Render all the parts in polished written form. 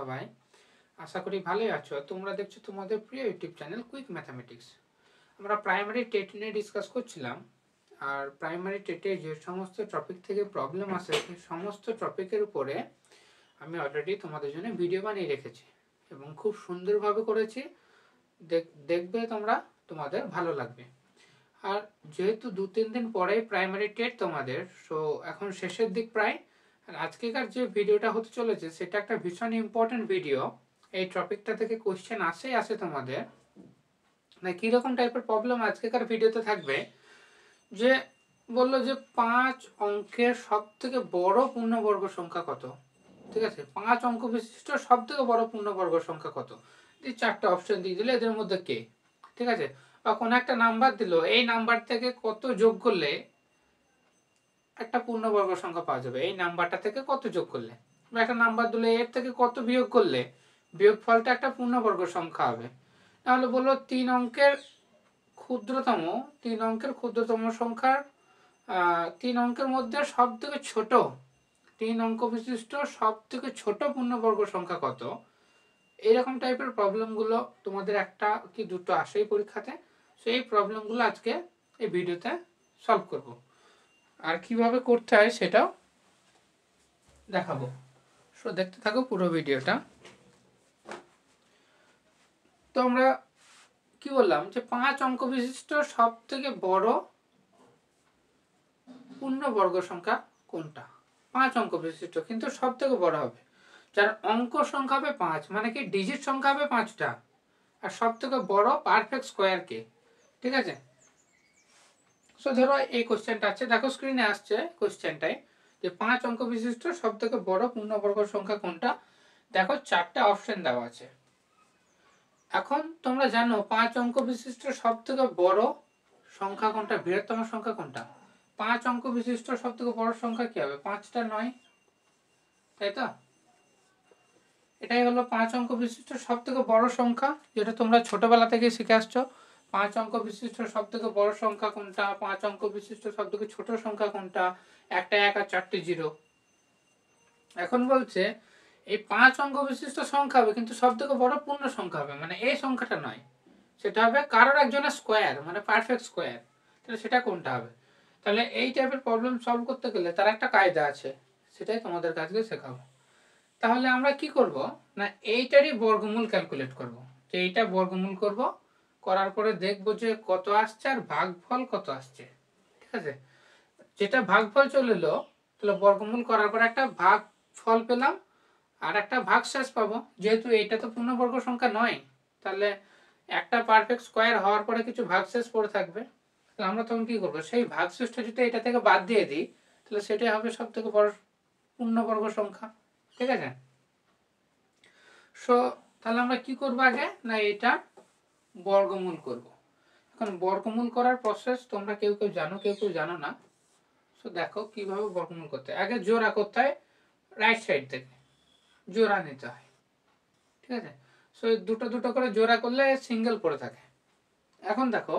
সবাই, আশা করি ভালোই আছো। তোমরা দেখছো তোমাদের প্রিয় ইউটিউব চ্যানেল কুইক ম্যাথামেটিক্স। আমরা প্রাইমারি টেট নিয়ে ডিসকাস করছিলাম, আর প্রাইমারি টেটে যে সমস্ত টপিক থেকে প্রবলেম আসে সেই সমস্ত টপিকের উপরে আমি অলরেডি তোমাদের জন্য ভিডিও বানিয়ে রেখেছি এবং খুব সুন্দরভাবে করেছি। দেখবে তোমরা, তোমাদের ভালো লাগবে। আর যেহেতু 2-3 দিন পরেই প্রাইমারি টেট তোমাদের, সো এখন শেষের দিক প্রায়। আর আজকেকার যে ভিডিওটা হতে চলেছে সেটা একটা ভীষণ ইম্পর্টেন্ট ভিডিও। এই টপিকটা থেকে কোশ্চেন আসে তোমাদের, মানে কীরকম টাইপের প্রবলেম আজকেকার ভিডিওতে থাকবে। যে বললো যে 5 অঙ্কের সব থেকে বড় পূর্ণবর্গ সংখ্যা কত, ঠিক আছে? 5 অঙ্ক বিশিষ্ট সব থেকে বড় পূর্ণবর্গ সংখ্যা কত, এই 4টা অপশন দিয়ে দিলে এদের মধ্যে কে, ঠিক আছে? বা কোনো একটা নাম্বার দিল, এই নাম্বার থেকে কত যোগ করলে একটা পূর্ণবর্গ সংখ্যা পাওয়া যাবে, এই নাম্বারটা থেকে কত যোগ করলে। বা একটা নাম্বার দিলে এর থেকে কত বিয়োগ করলে বিয়োগফলটা একটা পূর্ণবর্গ সংখ্যা হবে। তাহলে বললো 3 অঙ্কের ক্ষুদ্রতম সংখ্যার 3 অঙ্কের মধ্যে সব থেকে ছোট, 3 অঙ্ক বিশিষ্ট সব থেকে ছোট পূর্ণবর্গ সংখ্যা কত। এরকম টাইপের প্রবলেমগুলো তোমাদের একটা কি দুটো আসেই পরীক্ষাতে। সেই প্রবলেমগুলো আজকে এই ভিডিওতে সলভ করব, আর কিভাবে করতে হয় সেটাও দেখাবো। সো দেখতে থাকো পুরো ভিডিওটা। তো আমরা কি বললাম যে 5 অঙ্ক বিশিষ্ট সব থেকে বড় পূর্ণবর্গ সংখ্যা কোনটা। 5 অঙ্ক বিশিষ্ট কিন্তু সব থেকে বড় হবে, যার অঙ্ক সংখ্যা হবে 5, মানে কি ডিজিট সংখ্যা হবে 5টা, আর সব থেকে বড় পারফেক্ট স্কোয়ার কে, ঠিক আছে? সো ধরো এই কোশ্চেনটা আছে, দেখো স্ক্রিনে আসছে কোশ্চেনটাই, যে 5 অঙ্ক বিশিষ্ট সব থেকে বড় পূর্ণবর্গ সংখ্যা কোনটা। দেখো 4টা অপশন দেওয়া আছে। এখন তোমরা জানো 5 অঙ্ক বিশিষ্ট সব থেকে বড় সংখ্যা কোনটা, বৃহত্তম সংখ্যা কোনটা। 5 অঙ্ক বিশিষ্ট সব থেকে বড় সংখ্যা কি হবে, 5টা 9, তাই তো? এটাই হলো 5 অঙ্ক বিশিষ্ট সব থেকে বড় সংখ্যা, যেটা তোমরা ছোটবেলা থেকে শিখে আসছো। 5 অঙ্ক বিশিষ্ট সব থেকে বড় সংখ্যা কোনটা, 5 অঙ্ক বিশিষ্ট সব থেকে ছোট সংখ্যা কোনটা, একটা 1 আর 4টি 0। এখন বলছে এই 5 অঙ্ক বিশিষ্ট সংখ্যা হবে, কিন্তু সব থেকে বড় পূর্ণ সংখ্যা হবে, মানে এই সংখ্যাটা নয়, সেটা হবে কারোর একজনের স্কোয়ার, মানে পারফেক্ট স্কোয়ার। তাহলে সেটা কোনটা হবে? তাহলে এই টাইপের প্রবলেম সলভ করতে গেলে তার একটা কায়দা আছে, সেটাই তোমাদের কাছে শেখাবো। তাহলে আমরা কি করব না, এইটারই বর্গমূল ক্যালকুলেট করব, যে এইটা বর্গমূল করব, করার পরে দেখব যে কত আসছে আর ভাগফল কত আসছে, ঠিক আছে? যেটা ভাগফল চলে এলো, তাহলে বর্গমূল করার পর একটা ভাগফল পেলাম আর একটা ভাগশেষ পাবো। যেহেতু এইটা তো পূর্ণবর্গ সংখ্যা নয়, তাহলে একটা পারফেক্ট স্কোয়ার হওয়ার পরে কিছু ভাগশেষ পড়ে থাকবে। তাহলে আমরা তখন কি করবো, সেই ভাগশেষটা যদি এটা থেকে বাদ দিয়ে দিই, তাহলে সেটাই হবে সব থেকে বড় পূর্ণবর্গ সংখ্যা, ঠিক আছে? সো তাহলে আমরা কি করব আগে না, এটা বর্গমূল করব। এখন বর্গমূল করার প্রসেস তোমরা কেউ কেউ জানো, কেউ কেউ জানো না। সো দেখো কিভাবে বর্গমূল করতে হয়। আগে জোড়া করতে হয়, রাইট সাইড থেকে জোড়া নিতে হয়, ঠিক আছে? সো দুটো দুটো করে জোড়া করলে সিঙ্গেল পড়ে থাকে। এখন দেখো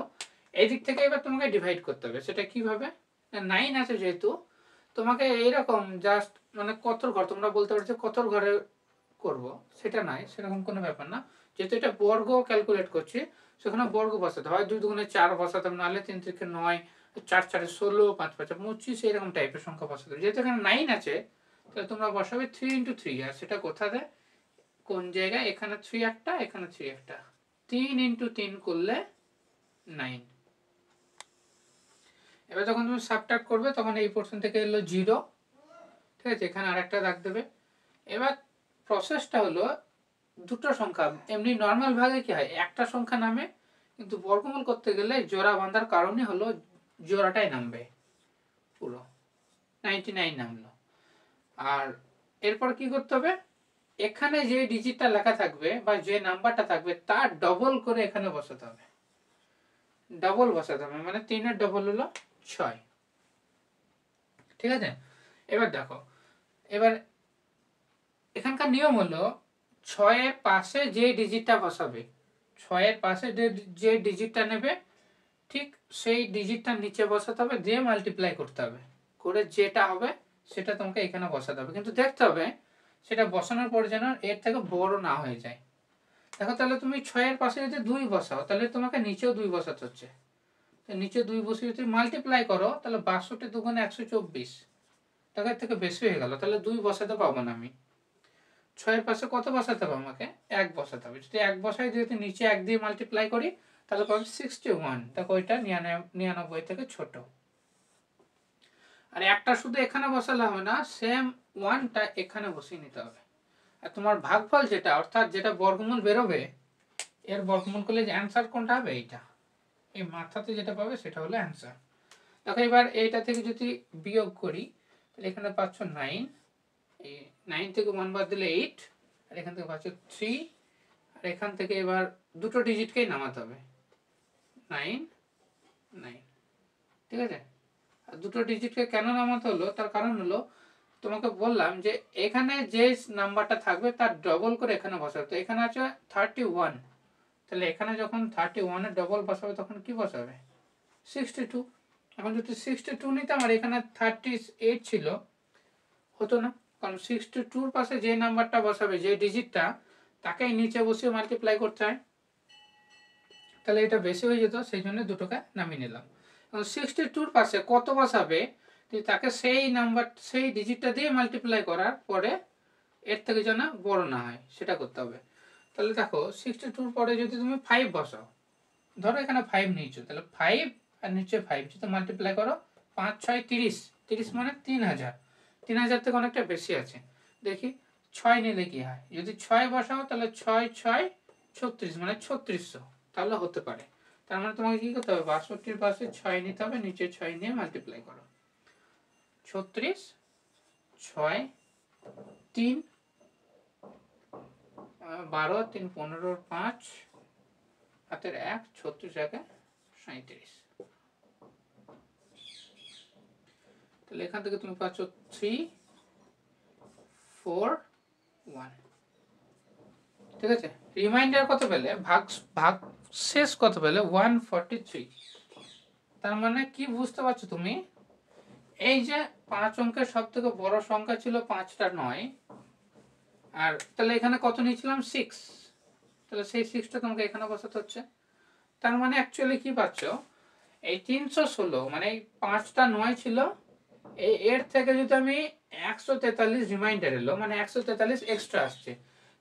এই দিক থেকে এবার তোমাকে ডিভাইড করতে হবে। সেটা কিভাবে, 9 আছে যেহেতু, তোমাকে এইরকম জাস্ট মানে কতর ঘর, তোমরা বলতে পারছো কতর ঘরে করব, সেটা নাই, সেরকম কোনো ব্যাপার না। যেহেতু এটা বর্গ ক্যালকুলেট করছি, সেখানে বর্গ বসাতে হয়। 2 দুগুণে 4 বসাতে হবে, নাহলে 3 3 9, 4 4 16, 5 5 25, এরকম টাইপের সংখ্যা বসাতে হবে। যেহেতু এখানে 9 আছে, তাহলে তোমরা বসাবে 3 × 3। আর সেটা কোথাতে, কোন জায়গায়, এখানে 3 একটা, এখানে 3 একটা, 3 × 3 করলে 9। এবার যখন তুমি সাবট্রাক্ট করবে, তখন এই পোর্শন থেকে এলো 0, ঠিক আছে? এখানে আরেকটা দাগ দেবে। এবার প্রসেসটা হলো, দুটো সংখ্যা এমনি নর্মাল ভাগে কি হয়, একটা সংখ্যা নামে, কিন্তু বর্গমূল করতে গেলে জোড়া বাঁধার কারণে হলো জোড়াটাই নামবে, পুরো 99 নামলো। আর এরপর কি করতে হবে, এখানে যে ডিজিটটা লেখা থাকবে বা যে নাম্বারটা থাকবে তার ডবল করে এখানে বসাতে হবে, ডবল বসাতে হবে, মানে 3 এর ডবল হলো 6, ঠিক আছে? এবার দেখো, এবার এখানকার নিয়ম হলো 6 এর পাশে যে ডিজিটটা বসাবে, 6 এর পাশে যে ডিজিটটা নেবে, ঠিক সেই ডিজিটটা নিচে বসাতে হবে, দিয়ে মাল্টিপ্লাই করতে হবে, করে যেটা হবে সেটা তোমাকে এখানে বসাতে হবে। কিন্তু দেখতে হবে সেটা বসানোর পর যেন এর থেকে বড় না হয়ে যায়। দেখো তাহলে তুমি 6 এর পাশে যদি 2 বসাও তাহলে তোমাকে নিচেও 2 বসাতে হচ্ছে। নিচে 2 বসিয়ে যদি মাল্টিপ্লাই করো তাহলে 62 দুগুণে 124, টাকার থেকে বেশি হয়ে গেল। তাহলে 2 বসাতে পাবো না আমি, 6 এর পাশে কত বসাতে হবে আমাকে? 1 বসাতে হবে। যদি 1 বসাই যদি নিচে 1 দিয়ে মাল্টিপ্লাই করি তাহলে পাবো 61। দেখো ওইটা 99 থেকে ছোট। আর একটা শুধু এখানে বসালে হবে না, সেম 1টা এখানে বসিয়ে নিতে হবে। আর তোমার ভাগফল যেটা, অর্থাৎ যেটা বর্গমূল বেরোবে, এর বর্গমূল করলে যে অ্যান্সার কোনটা হবে এইটা, এই মাথাতে যেটা পাবে সেটা হলো অ্যান্সার। দেখো এবার এইটা থেকে যদি বিয়োগ করি তাহলে এখানে পাচ্ছ 9, এই 9 থেকে 1 বাদ দিলে 8, আর এখান থেকে পাচ্ছ 3, আর এখান থেকে এবার দুটো ডিজিটকেই নামাতে হবে 9 9, ঠিক আছে। আর দুটো ডিজিটকে কেন নামাতে হলো, তার কারণ হলো তোমাকে বললাম যে এখানে যে নাম্বারটা থাকবে তার ডবল করে এখানে বসাবে। তো এখানে আছে 31, তাহলে এখানে যখন 31 এর ডবল বসাবে তখন কি বসাবে? 62। এখন যদি 62 নিতাম আর এখানে 38 ছিল, হতো না, কারণ 62-র পাশে যে নাম্বারটা বসাবে, যে ডিজিটটা, তাকেই নিচে বসিয়ে মাল্টিপ্লাই করতে হয়, তাহলে এটা বেশি হয়ে যেত, সেই জন্য দুটোকে নামিয়ে নিলাম। এখন 62-র পাশে কত বসাবে তাকে সেই নাম্বার, সেই ডিজিটটা দিয়ে মাল্টিপ্লাই করার পরে এর থেকে যেন বড় না হয় সেটা করতে হবে। তাহলে দেখো 62-র পরে যদি তুমি 5 বসাও, ধরো এখানে 5 নিয়েছো, তাহলে 5 আর নিচে 5 যদি মাল্টিপ্লাই করো 5 6 30, 30 মানে 3000, 3000 থেকে অনেকটা বেশি আছে। দেখি 6 নিলে কি হয়, যদি 6 বসাও তাহলে 6 6 36 মানে 3600, তাহলে হতে পারে। তার মানে তোমাকে কি করতে হবে, 62-র পাশে 6 নিতে হবে, নিচে 6 নিয়ে মাল্টিপ্লাই করো, 36 6 3 12 3 15 5 হাতের 1 36 একে 37। তাহলে এখান থেকে তুমি পাচ্ছ 3 4 1, ঠিক আছে। রিমাইন্ডার কত পেলে, ভাগ শেষ কত পেলে? 143। তার মানে কি বুঝতে পারছো তুমি, এই যে 5 অঙ্কের সব থেকে বড় সংখ্যা ছিল 5টা 9, আর তাহলে এখানে কত নিয়েছিলাম? 6, তাহলে সেই 6টা তোমাকে এখানে বসাতে হচ্ছে। তার মানে অ্যাকচুয়ালি কি পাচ্ছ, এই 316 মানে 5টা 9 ছিল, এর থেকে যদি আমি 143 রিমাইন্ডার এলো, মানে 143 এক্সট্রা আসছে।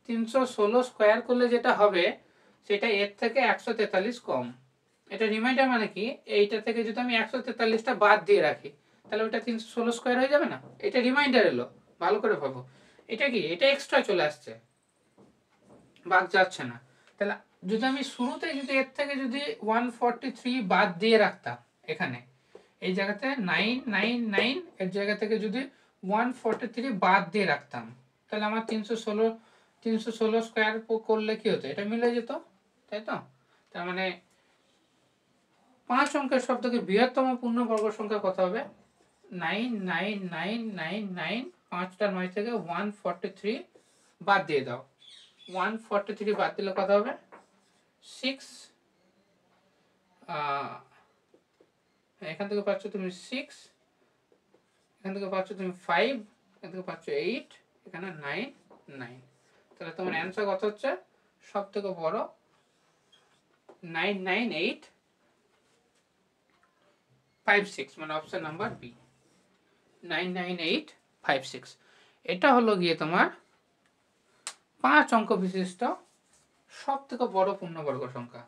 316 স্কোয়ার করলে যেটা হবে সেটা এর থেকে 143 কম। এটা রিমাইন্ডার মানে কি, এইটা থেকে যদি আমি 143টা বাদ দিয়ে রাখি তাহলে ওটা 316 স্কোয়ার হয়ে যাবে না। এটা রিমাইন্ডার এলো, ভালো করে ভাবো, এটা কি, এটা এক্সট্রা চলে আসছে, ভাগ যাচ্ছে না। তাহলে যদি আমি শুরুতে যদি এর থেকে যদি 143 বাদ দিয়ে রাখতাম, এখানে এই জায়গাতে 999 এর জায়গা থেকে যদি 143 বাদ দিয়ে রাখতাম, তাহলে আমার 316 স্কোয়ার করলে কি হতো, এটা মিলে যেত, তাই তো। তার মানে 5 অঙ্কের সব থেকে বৃহত্তম পূর্ণবর্গ সংখ্যা কত হবে? 99999, 5টা 9 থেকে 143 বাদ দিয়ে দাও, 143 বাদ দিলে কত হবে? 6, এখান থেকে পাচ্ছ তুমি 6, এখান থেকে পাচ্ছ তুমি 5, এখান থেকে পাচ্ছ 8, এখানে 9 9। তাহলে তোমার অ্যান্সার কত হচ্ছে, সব থেকে বড় 99856, মানে অপশন নাম্বার বি, 99856। এটা হলো গিয়ে তোমার 5 অঙ্ক বিশিষ্ট সব থেকে বড় পূর্ণবর্গ সংখ্যা।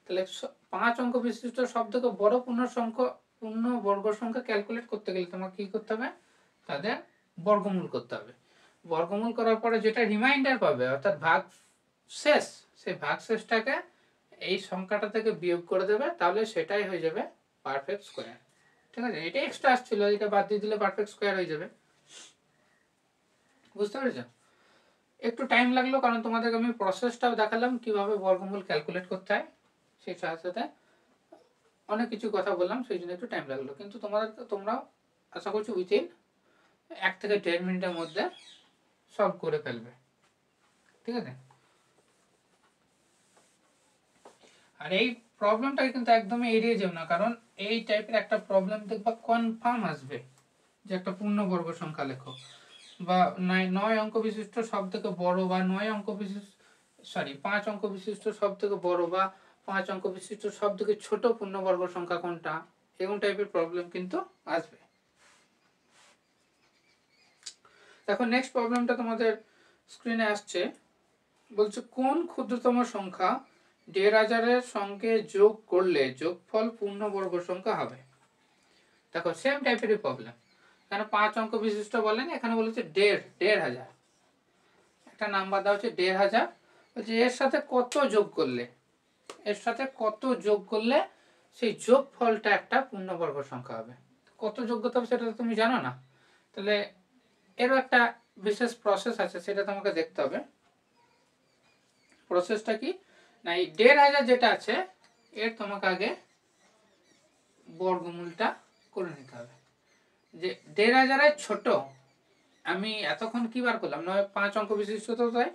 তাহলে 5 অঙ্ক বিশিষ্ট সব থেকে বড় পূর্ণবর্গ সংখ্যা ক্যালকুলেট করতে গেলে তোমাকে কি করতে হবে, তাদের বর্গমূল করতে হবে। বর্গমূল করার পরে যেটা রিমাইন্ডার পাবে, অর্থাৎ ভাগ শেষ, সেই ভাগ শেষটাকে এই সংখ্যাটা থেকে বিয়োগ করে দেবে, তাহলে সেটাই হয়ে যাবে পারফেক্ট স্কোয়ার, ঠিক আছে। এটা এক্সট্রা আসছিল, এটা বাদ দিয়ে দিলে পারফেক্ট স্কোয়ার হয়ে যাবে, বুঝতে পেরেছ। একটু টাইম লাগলো কারণ তোমাদেরকে আমি প্রসেসটাও দেখালাম কিভাবে বর্গমূল ক্যালকুলেট করতে হয়, সেই সাথে সাথে অনেক কিছু কথা বললাম, সেই জন্য একটু টাইম লাগলো। কিন্তু তোমরাও আশা করছি উইথিন 1 থেকে 1.5 মিনিটের মধ্যে সলভ করে ফেলবে, ঠিক আছে। আর এই প্রবলেমটাকে কিন্তু একদমই এড়িয়ে যাও না, কারণ এই টাইপের একটা প্রবলেম দেখবা কনফার্ম আসবে যে একটা পূর্ণবর্গ সংখ্যা লেখো। বা 9 অঙ্ক বিশিষ্ট সব থেকে বড় বা 9 অঙ্ক বিশিষ্ট 5 অঙ্ক বিশিষ্ট সব থেকে বড় বা 5 অঙ্ক বিশিষ্ট সব থেকে ছোট পূর্ণবর্গ সংখ্যা কোনটা, এরকম টাইপের প্রবলেম কিন্তু আসবে। দেখো নেক্সট প্রবলেমটা তোমাদের স্ক্রিনে আসছে, বলছে কোন ক্ষুদ্রতম সংখ্যা 1500 সঙ্গে যোগ করলে যোগফল পূর্ণবর্গ সংখ্যা হবে। দেখো সেম টাইপেরই প্রবলেম, এখানে 5 অঙ্ক বিশিষ্ট বলেন, এখানে বলেছে 1500, একটা নাম্বার দেওয়া হচ্ছে 1500, বলছে এর সাথে কত যোগ করলে, এর সাথে কত যোগ করলে সেই যোগফলটা একটা পূর্ণবর্গ সংখ্যা হবে। কত যোগ করতে হবে সেটা তো তুমি জানো না, তাহলে এরও একটা বিশেষ প্রসেস আছে, সেটা তোমাকে দেখতে হবে। প্রসেসটা কি না, এই 1500 যেটা আছে এর তোমাকে আগে বর্গমূলটা করে নিতে হবে। যে 1500 ছোট, আমি এতক্ষণ কি বার করলাম, 5 অঙ্ক বিশিষ্ট, তো তাই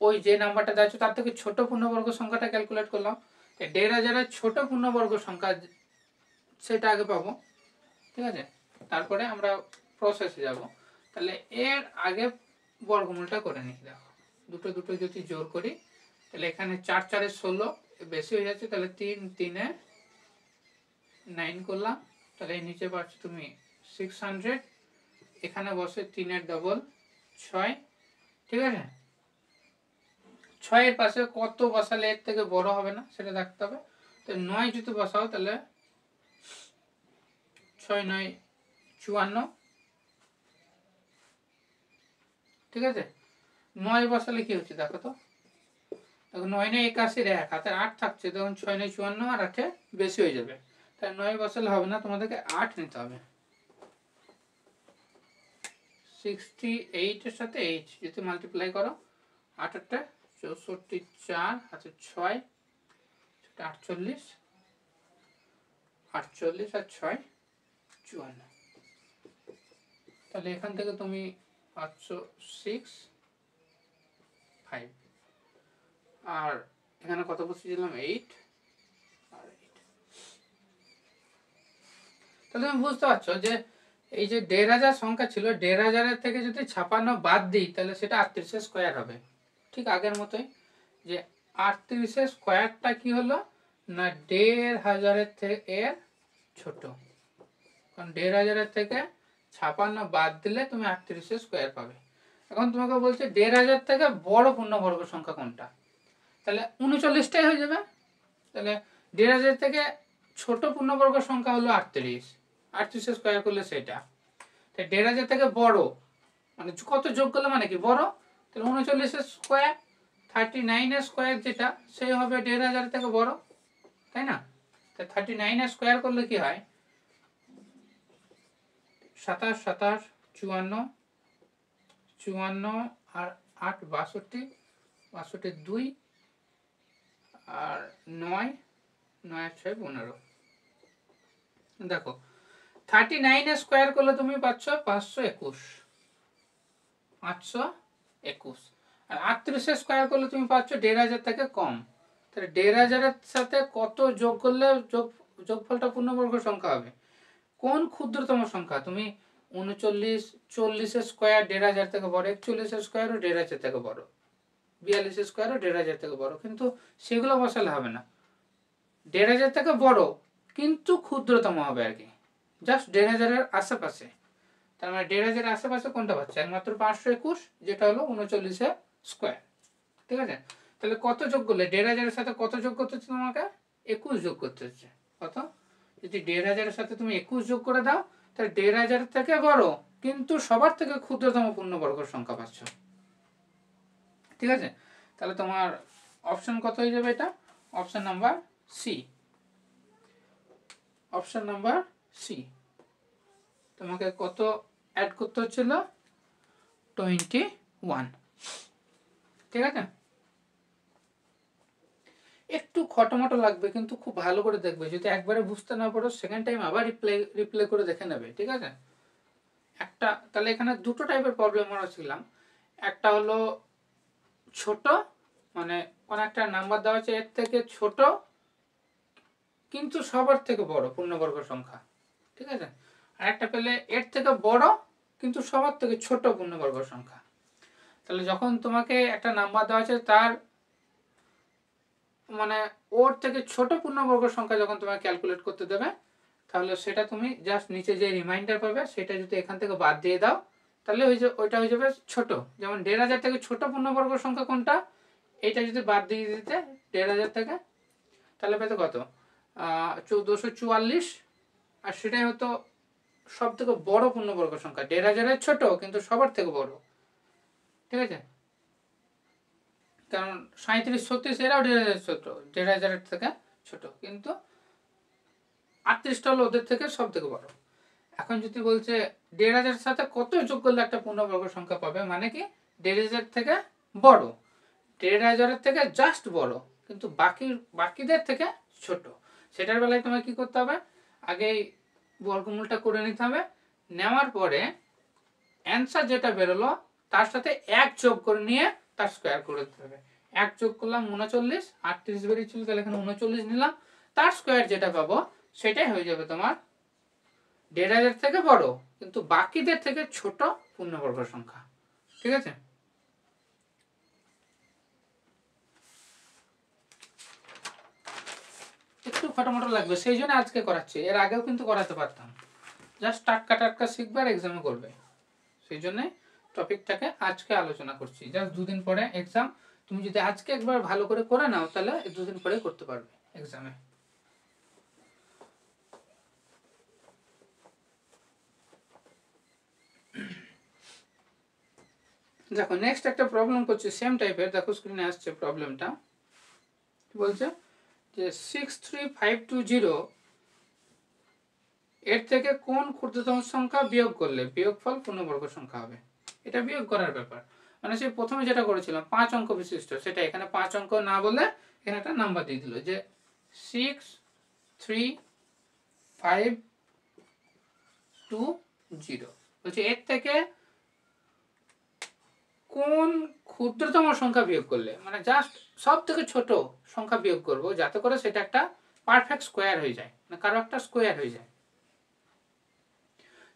ওই যে নাম্বারটা দেওয়া আছে তার থেকে ছোট পূর্ণবর্গ সংখ্যাটা ক্যালকুলেট করলাম। 1500 ছোট পূর্ণবর্গ সংখ্যা সেটা আগে পাবো, ঠিক আছে, তারপরে আমরা প্রসেসে যাব। তাহলে এর আগে বর্গমূলটা করে নিই। দেখো দুটো দুটো যদি জোর করি, তাহলে এখানে 4 4 16 বেশি হয়ে যাচ্ছে, তাহলে 3 3 9 করলাম, তাহলে নিচে পাচ্ছ তুমি 600, এখানে বসে 3 এর ডবল 6, ঠিক আছে। 6 এর পাশে কত বসালে এর থেকে বড় হবে না সেটা দেখতে হবে। তো 9 যদি বসাও তাহলে 6 9 54, ঠিক আছে। 9 বসালে কি হচ্ছে দেখো তো, দেখো 9 9 81 1 হাতে 8 থাকছে, তখন 6 9 54 আর 8 বেশি হয়ে যাবে, তাই 9 বসালে হবে না, তোমাদেরকে 8 নিতে হবে। 68 এর সাথে 8 যদি মাল্টিপ্লাই করো, 8 8 64 4 হাতে 6 48 48 আর 6 54, তাহলে এখান থেকে তুমি পাচ্ছ 6 5, আর এখানে কত বসিয়েছিলাম 8 আর 8। তাহলে তুমি বুঝতে পারছো যে এই যে 1500 সংখ্যা ছিল, 1500 থেকে যদি 56 বাদ দিই তাহলে সেটা 38 স্কোয়ার হবে। ঠিক আগের মতোই, যে 38 স্কোয়ারটা কি হলো না 1500 থেকে এর ছোট, কারণ 1500 থেকে 56 বাদ দিলে তুমি 38 স্কোয়ার পাবে। এখন তোমাকে বলছে 1500 থেকে বড় পূর্ণবর্গ সংখ্যা কোনটা, তাহলে 39টাই হয়ে যাবে। তাহলে 1500 থেকে ছোট পূর্ণবর্গ সংখ্যা হলো 38, 38 স্কোয়ার করলে সেটা। তাই 1500 থেকে বড় মানে কত যোগ করলে মানে কি বড়, তাহলে 39 স্কোয়ার 39 স্কোয়ার যেটা সেই হবে 1500 থেকে বড়, তাই না। তাই 39 স্কোয়ার করলে কি হয় 27 27 54 54 আর 8 62 62 2 আর 9 9 6 15। দেখো 39 স্কোয়ার করলে তুমি পাচ্ছ 521, 521, আর 38 স্কোয়ার করলে তুমি পাচ্ছ 1500 থেকে কম। তাহলে 1500 এর সাথে কত যোগ করলে যোগফলটা পূর্ণবর্গ সংখ্যা হবে, কোন ক্ষুদ্রতম সংখ্যা, তুমি 39 40 স্কোয়ার 1500 থেকে বড়, 41 স্কোয়ারও 1500 থেকে বড়, 42 স্কোয়ারও 1500 থেকে বড়, কিন্তু সেগুলো বসালে হবে না। 1500 থেকে বড় কিন্তু ক্ষুদ্রতম হবে আর কি, জাস্ট 1500 এর আশেপাশে। তার মানে 1500 এর আশেপাশে কোনটা পাচ্ছে, একমাত্র 521 যেটা হলো 39 স্কোয়ার, ঠিক আছে। তাহলে কত যোগ করলে 1500 এর সাথে কত যোগ করতে হচ্ছে, তোমাকে 21 যোগ করতে হচ্ছে। কত, যদি 1500 এর সাথে তুমি 21 যোগ করে দাও তাহলে 1500 থেকে বড় কিন্তু সবার থেকে ক্ষুদ্রতম পূর্ণবর্গ সংখ্যা পাচ্ছ, ঠিক আছে। তাহলে তোমার অপশন কত হয়ে যাবে, এটা option number C, option number C. তোমাকে কত অ্যাড করতে হচ্ছিল 21, ঠিক আছে। একটু খটোমটো লাগবে কিন্তু খুব ভালো করে দেখবে, যদি একবারে বুঝতে না পারো সেকেন্ড টাইম আবার রিপ্লে করে দেখে নেবে, ঠিক আছে। একটা তাহলে এখানে দুটো টাইপের প্রবলেম আমরা ছিলাম, একটা হলো ছোট মানে কোন একটা নাম্বার দেওয়া আছে এর থেকে ছোট কিন্তু সবার থেকে বড় পূর্ণবর্গ সংখ্যা, ঠিক আছে। আর একটা পেলে এর থেকে বড় কিন্তু সবার থেকে ছোট পূর্ণবর্গ সংখ্যা। তাহলে যখন তোমাকে একটা নাম্বার দেওয়া আছে তার মানে ওর থেকে ছোট পূর্ণবর্গ সংখ্যা যখন তোমাকে ক্যালকুলেট করতে দেবে, তাহলে সেটা তুমি জাস্ট নিচে যে রিমাইন্ডার পাবে সেটা যদি এখান থেকে বাদ দিয়ে দাও, তাহলে ওইটা হয়ে যাবে ছোট। যেমন 1500 থেকে ছোট পূর্ণবর্গ সংখ্যা কোনটা, এইটা যদি বাদ দিয়ে দিতে 1500 থেকে, তাহলে পেতো কত 1444, আর সেটাই হতো সব থেকে বড় পূর্ণবর্গ সংখ্যা। 1500 ছোট কিন্তু সবার থেকে বড়, ঠিক আছে? কারণ 37, 36 এরাও 1500 ছোট, 1500 থেকে ছোট, কিন্তু 38টা হলো ওদের থেকে সব থেকে বড়। এখন যদি বলছে 1500 সাথে কত যোগ করলে একটা পূর্ণবর্গ সংখ্যা পাবে, মানে কি 1500 থেকে বড়, 1500 থেকে জাস্ট বড়, কিন্তু বাকিদের থেকে ছোট। সেটার বেলায় তোমাকে কি করতে হবে, আগেই বর্গমূলটা করে নিতে হবে, নেওয়ার পরে অ্যান্সার যেটা বেরোলো তার সাথে 1 যোগ করে নিয়ে তার স্কোয়ার করে দিতে হবে। 1 যোগ করলাম 39, 38 বেরিয়েছিল, তাহলে এখানে 39 নিলাম, তার স্কোয়ার যেটা পাবো সেটাই হয়ে যাবে তোমার 1500 থেকে বড় কিন্তু বাকিদের থেকে ছোট পূর্ণবর্গ সংখ্যা, ঠিক আছে? একটু ফটাফট লাগবে, সেই জন্য আজকে করাচ্ছি, এর আগেও কিন্তু করাতে পারতাম, জাস্ট টাটকা সিখবে আর এক্সামে করবে, সেই জন্য টপিকটাকে আজকে আলোচনা করছি। জাস্ট 2 দিন পরে এক্সাম, তুমি যদি আজকে একবার ভালো করে করে নাও তাহলে 2 দিন পরে করতে পারবে এক্সামে। দেখো নেক্সট একটা প্রবলেম করছি সেম টাইপের, দেখো স্ক্রিনে আসছে প্রবলেমটা। কি বলছে যে 63520 এর থেকে কোন ক্ষুদ্রতম সংখ্যা বিয়োগ করলে বিয়োগফল পূর্ণবর্গ সংখ্যা হবে। এটা বিয়োগ করার ব্যাপার, মানে সেই প্রথমে যেটা করেছিলাম 5 অঙ্ক বিশিষ্ট, সেটা এখানে 5 অঙ্ক না বলে এখানে একটা নাম্বার দিয়ে দিল যে 63520, বলছে এর থেকে কোন ক্ষুদ্রতম সংখ্যা বিয়োগ করলে, মানে জাস্ট সব থেকে ছোট সংখ্যা বিয়োগ করব যাতে করে সেটা একটা পারফেক্ট স্কোয়ার হয়ে যায়, মানে কারো একটা স্কোয়ার হয়ে যায়।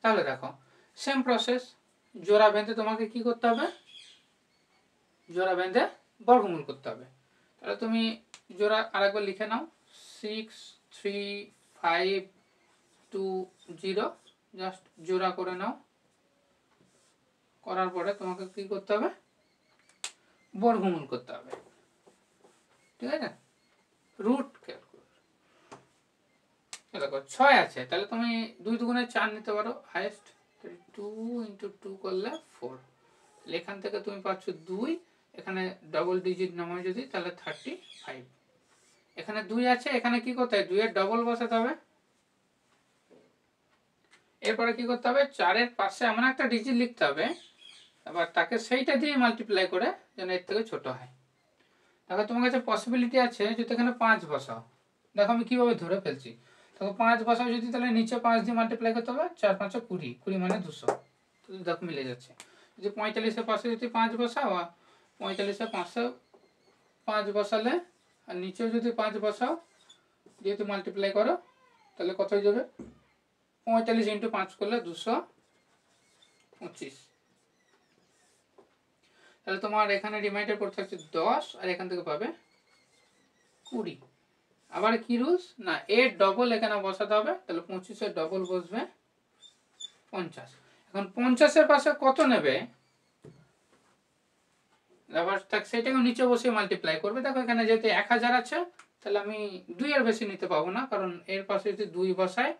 তাহলে দেখো সেম প্রসেস, জোড়া বেঁধে তোমাকে কি করতে হবে, জোড়া বেঁধে বর্গমূল করতে হবে। তাহলে তুমি জোড়া আরেকবার লিখে নাও 63520, জাস্ট জোড়া করে নাও, করার পরে তোমাকে কি করতে হবে, বর্গমূল করতে হবে, ঠিক আছে? রুট দেখো 6 আছে, তাহলে তুমি 2 দুগুণে 4 নিতে পারো হাইয়েস্ট, 2 × 2 করলে 4, এখান থেকে তুমি পাচ্ছ 2, এখানে ডবল ডিজিট নামায় যদি তাহলে 35, এখানে 2 আছে, এখানে কি করতে হবে 2 এর ডবল বসাতে হবে, এরপরে কি করতে হবে 4 এর পাশে এমন একটা ডিজিট লিখতে হবে, আবার তাকে সেইটা দিয়ে মাল্টিপ্লাই করে যেন এর থেকে ছোট হয়। দেখো তোমার কাছে পসিবিলিটি আছে যদি এখানে 5 বসাও, দেখো আমি কিভাবে ধরে ফেলছি, দেখো 5 বসাও যদি, তাহলে নিচে 5 দিয়ে মাল্টিপ্লাই করতে হবে, 4 5 20, 20 মানে 200, তো দেখো মিলে যাচ্ছে। যদি 45 এর পাশে যদি 5 বসাও, 45 এর পাশে 5 বসালে আর নিচেও যদি 5 বসাও, যেহেতু মাল্টিপ্লাই করো তাহলে কত হয়ে যাবে, 45 × 5 করলে 225, তাহলে তোমার এখানে রিমাইন্ডার করতে হচ্ছে 10, আর এখান থেকে পাবে 20। আবার কি রুলস না, এর ডবল এখানে বসাতে হবে, তাহলে 25 এর ডবল বসবে 50। এখন 50 এর পাশে কত নেবে, আবার সেটাকে নিচে বসে মাল্টিপ্লাই করবে। দেখো এখানে যেহেতু 1000 আছে, তাহলে আমি 2 এর বেশি নিতে পাবো না, কারণ এর পাশে যদি 2 বসাই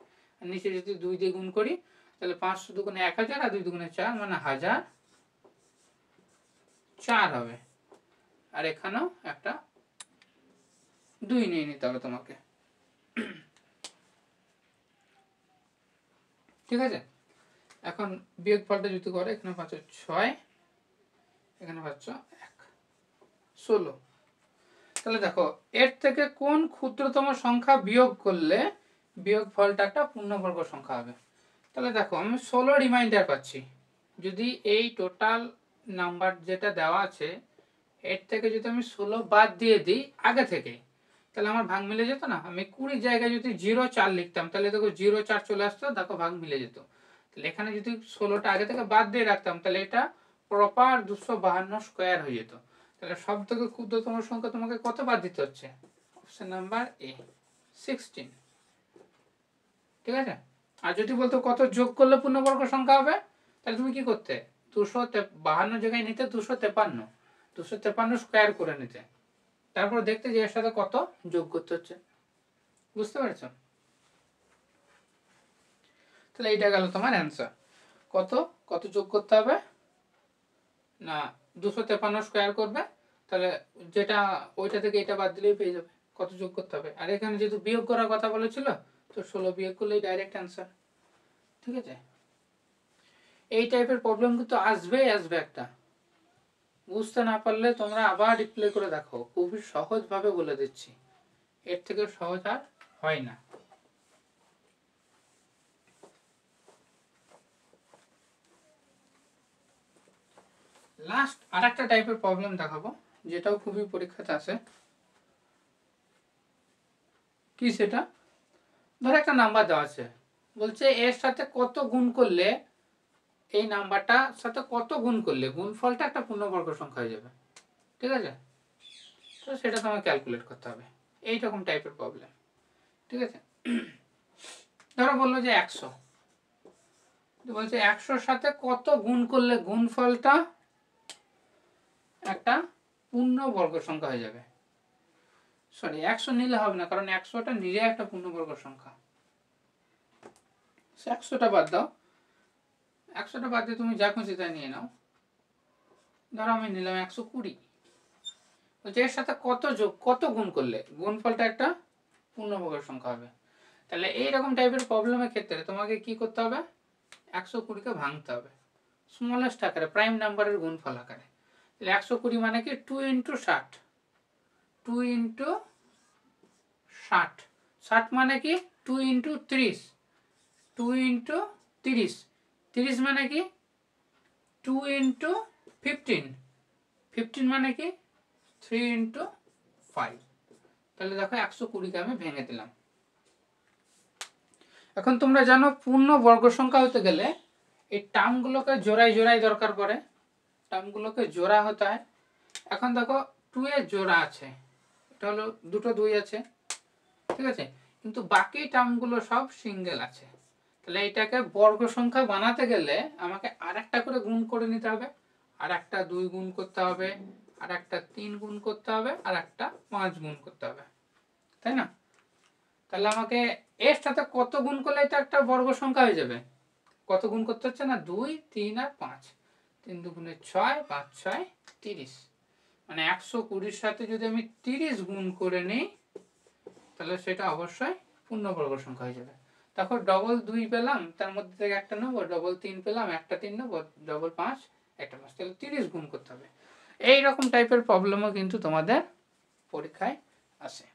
আর নিচে যদি 2 দিয়ে গুণ করি, তাহলে 5 দুগুণে 1000 আর 2 দুগুণে 4 মানে 1004 হবে, আর এখানেও একটা 2 নিয়ে নিতে হবে তোমাকে, ঠিক আছে? এখন বিয়োগ ফলটা যদি করে, এখানে পাচ্ছ 6, এখানে পাচ্ছ 1, 16। তাহলে দেখো এর থেকে কোন ক্ষুদ্রতম সংখ্যা বিয়োগ করলে বিয়োগ ফলটা একটা পূর্ণবর্গ সংখ্যা হবে। তাহলে দেখো আমি 16 রিমাইন্ডার পাচ্ছি, যদি এই টোটাল নাম্বার যেটা দেওয়া আছে এর থেকে যদি আমি 16 বাদ দিয়ে দিই আগে থেকে, তাহলে আমার ভাগ মিলে যেত না। আমি 20 জায়গায় যদি 04 লিখতাম, তাহলে দেখো 04 চলে আসতো, দেখো ভাগ মিলে যেত। তাহলে এখানে যদি 16টা আগে থেকে বাদ দিয়ে রাখতাম তাহলে এটা প্রপার 252 স্কয়ার হয়ে যেত। তাহলে সব থেকে ক্ষুদ্রতম সংখ্যা তোমাকে কত বাদ দিতে হচ্ছে? Option number A 16। ঠিক আছে। আর যদি বলতো কত যোগ করলে পূর্ণবর্গ সংখ্যা হবে, তাহলে তুমি কি করতে? 252 জায়গায় নিতে 253, 253 স্কয়ার করে নিতে, তারপর দেখতে যে এর সাথে কত যোগ করতে হচ্ছে। বুঝতে পেরেছো? তাহলে এইটা গেল তোমার অ্যান্সার। কত কত যোগ করতে হবে না, 253 স্কয়ার করবে, তাহলে যেটা ওইটা থেকে এটা বাদ দিলেই পেয়ে যাবে কত যোগ করতে হবে। আর এখানে যেহেতু বিয়োগ করার কথা বলেছিল, তো 16 বিয়োগ করলেই ডাইরেক্ট অ্যান্সার। ঠিক আছে। এই টাইপের প্রবলেম কিন্তু আসবেই আসবে একটা। বুঝতে না পারলে তোমরা আবার রিপ্লে করে দেখো, খুবই সহজভাবে বলে দিচ্ছি, এর থেকে সহজ আর হয় না। লাস্ট আরেকটা টাইপের প্রবলেম দেখাবো, যেটাও খুবই পরীক্ষাতে আসে। কি সেটা? ধর একটা নাম্বার দেওয়া আছে, বলছে এর সাথে কত গুণ করলে, এই নাম্বারটার সাথে কত গুণ করলে গুণফলটা একটা পূর্ণবর্গ সংখ্যা হয়ে যাবে। ঠিক আছে। তো সেটা তোমাকে ক্যালকুলেট করতে হবে, এইরকম টাইপের প্রবলেম। ঠিক আছে। ধরো বললো যে 100, বলছে 100-র সাথে কত গুণ করলে গুণফলটা একটা পূর্ণবর্গ সংখ্যা হয়ে যাবে। সরি, 100 নিলে হবে না, কারণ 100টা নিজে একটা পূর্ণবর্গ সংখ্যা। 100টা বাদ দাও, 100টা বাদ দিয়ে তুমি যা খুশি তাই নিয়ে নাও। ধরো আমি নিলাম 120। বলছে এর সাথে কত যোগ কত গুণ করলে গুণফলটা একটা পূর্ণবর্গ সংখ্যা হবে। তাহলে এইরকম টাইপের প্রবলেমের ক্ষেত্রে তোমাকে কি করতে হবে? 120কে ভাঙতে হবে স্মলেস্ট আকারে, প্রাইম নাম্বারের গুণফল আকারে। তাহলে 120 মানে কি 2 × 60, 2 × 60, 60 মানে কি 2 × 30, 2 × 30, 30 মানে কি 2 × 15, 15 মানে কি 3 × 5। তাহলে দেখো 120কে আমি ভেঙে দিলাম। এখন তোমরা জানো পূর্ণ বর্গ সংখ্যা হতে গেলে এই টার্মগুলোকে জোড়ায় জোড়ায় দরকার পড়ে, টার্মগুলোকে জোড়া হতে হয়। এখন দেখো 2 এর জোড়া আছে, এটা হলো দুটো 2 আছে। ঠিক আছে। কিন্তু বাকি টার্মগুলো সব সিঙ্গেল আছে। তাহলে এটাকে বর্গ সংখ্যা বানাতে গেলে আমাকে আরেকটা করে গুণ করে নিতে হবে, আর একটা 2 গুণ করতে হবে, আর একটা 3 গুণ করতে হবে, আর একটা 5 গুণ করতে হবে, তাই না? তাহলে আমাকে এর সাথে কত গুণ করলে এটা একটা বর্গ সংখ্যা হয়ে যাবে? কত গুণ করতে হচ্ছে না, 2, 3 আর 5, 3 × 2 = 6, 5, 6, 30। মানে 120-র সাথে যদি আমি 30 গুণ করে নিই, তাহলে সেটা অবশ্যই পূর্ণবর্গ সংখ্যা হয়ে যাবে। তখন ডবল 2 পেলাম, তার মধ্যে থেকে একটা নেবো, ডবল 3 পেলাম, একটা 3 নেবো, ডবল 5, একটা 5, তাহলে 30 গুণ করতে হবে। এইরকম টাইপের প্রবলেমও কিন্তু তোমাদের পরীক্ষায় আসে।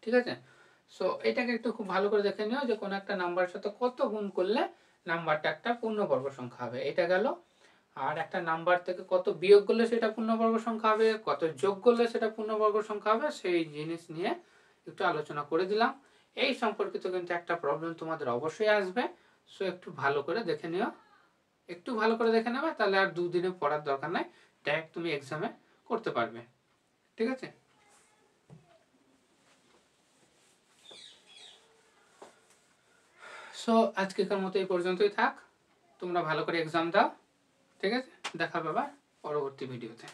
ঠিক আছে। সো এটাকে একটু খুব ভালো করে দেখে নিও যে কোন একটা নাম্বারের সাথে কত গুণ করলে নাম্বারটা একটা পূর্ণবর্গ সংখ্যা হবে, এটা গেল। আর একটা নাম্বার থেকে কত বিয়োগ করলে সেটা পূর্ণবর্গ সংখ্যা হবে, কত যোগ করলে সেটা পূর্ণবর্গ সংখ্যা হবে, সেই জিনিস নিয়ে একটু আলোচনা করে দিলাম। এই সম্পর্কিত কিন্তু একটা প্রবলেম তোমাদের অবশ্যই আসবে। সো একটু ভালো করে দেখে নিও, একটু ভালো করে দেখে নেবে, তাহলে আর দুদিনে পড়ার দরকার নাই, ডাইরেক্ট তুমি এক্সামে করতে পারবে। ঠিক আছে। সো আজকের মতো এই পর্যন্তই থাক, তোমরা ভালো করে এক্সাম দাও। ঠিক আছে। দেখা হবে আবার পরবর্তী ভিডিওতে।